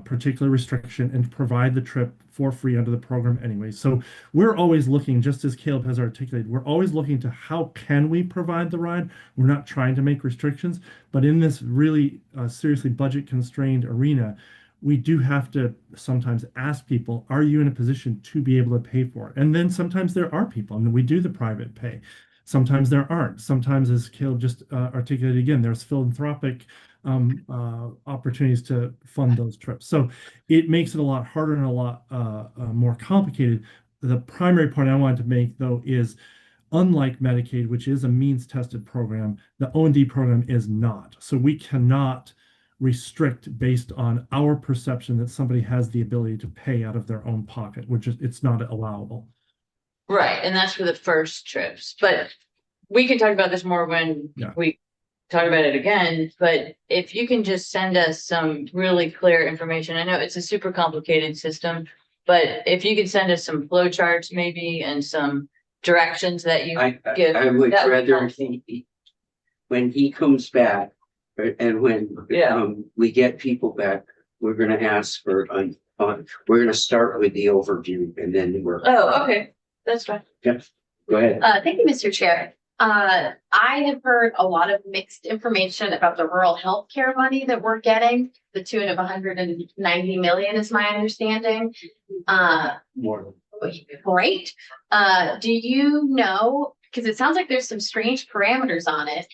particular restriction and provide the trip for free under the program anyway. So we're always looking, just as Caleb has articulated, we're always looking to how can we provide the ride. We're not trying to make restrictions, but in this really seriously budget constrained arena, we do have to sometimes ask people, are you in a position to be able to pay for it? And then sometimes there are people, and we do the private pay. Sometimes there aren't. Sometimes, as Caleb just articulated again, there's philanthropic opportunities to fund those trips. So it makes it a lot harder and a lot more complicated. The primary point I wanted to make, though, is unlike Medicaid, which is a means-tested program, the O&D program is not. So we cannot restrict based on our perception that somebody has the ability to pay out of their own pocket, which is, it's not allowable. Right, and that's for the first trips, but we can talk about this more when we talk about it again, but if you can just send us some really clear information. I know it's a super complicated system, but if you could send us some flow charts maybe and some directions that you give. I would rather when he comes back, and when we get people back, we're going to ask for we're going to start with the overview, and then we're. Oh, okay, that's fine. Yep. Go ahead. Thank you, Mr. Chair. I have heard a lot of mixed information about the rural health care money that we're getting. The tune of 190 million is my understanding. More. Great. Do you know? Because it sounds like there's some strange parameters on it.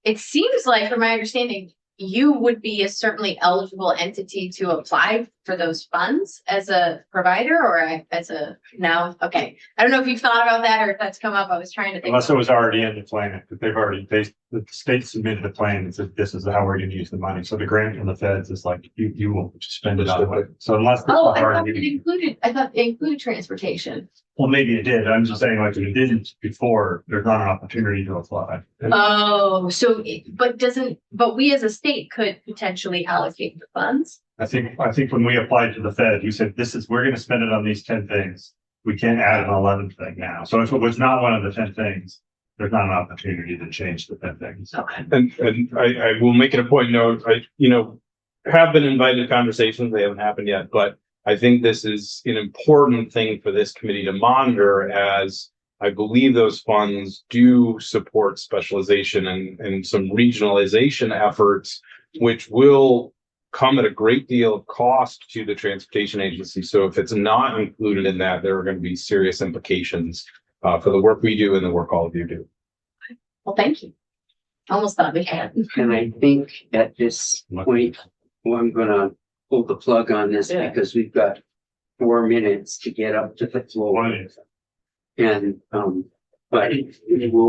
It seems like, from my understanding, you would be a certainly eligible entity to apply for those funds as a provider or as a no. Okay. I don't know if you've thought about that or if that's come up. I was trying to think. Unless it was already in the plan, that the state submitted the plan and said, this is how we're going to use the money. So the grant from the feds is like, you will spend it on it. So unless. I thought it included transportation. Well, maybe it did. I'm just saying, like, if it didn't before, there's not an opportunity to apply. Oh, so, but we as a state state could potentially allocate the funds. I think when we applied to the Fed, we said, we're gonna spend it on these 10 things. We can't add an 11th thing now. So if it was not one of the 10 things, there's not an opportunity to change the 10 things. Okay. And I will make it a point note, have been invited to conversations, they haven't happened yet, but I think this is an important thing for this committee to monitor, as I believe those funds do support specialization and some regionalization efforts, which will come at a great deal of cost to the transportation agency. So if it's not included in that, there are going to be serious implications for the work we do and the work all of you do. Well, thank you. Almost thought we had. And I think at this point, well, I'm gonna pull the plug on this Yeah. because we've got 4 minutes to get up to the floor. And, but we'll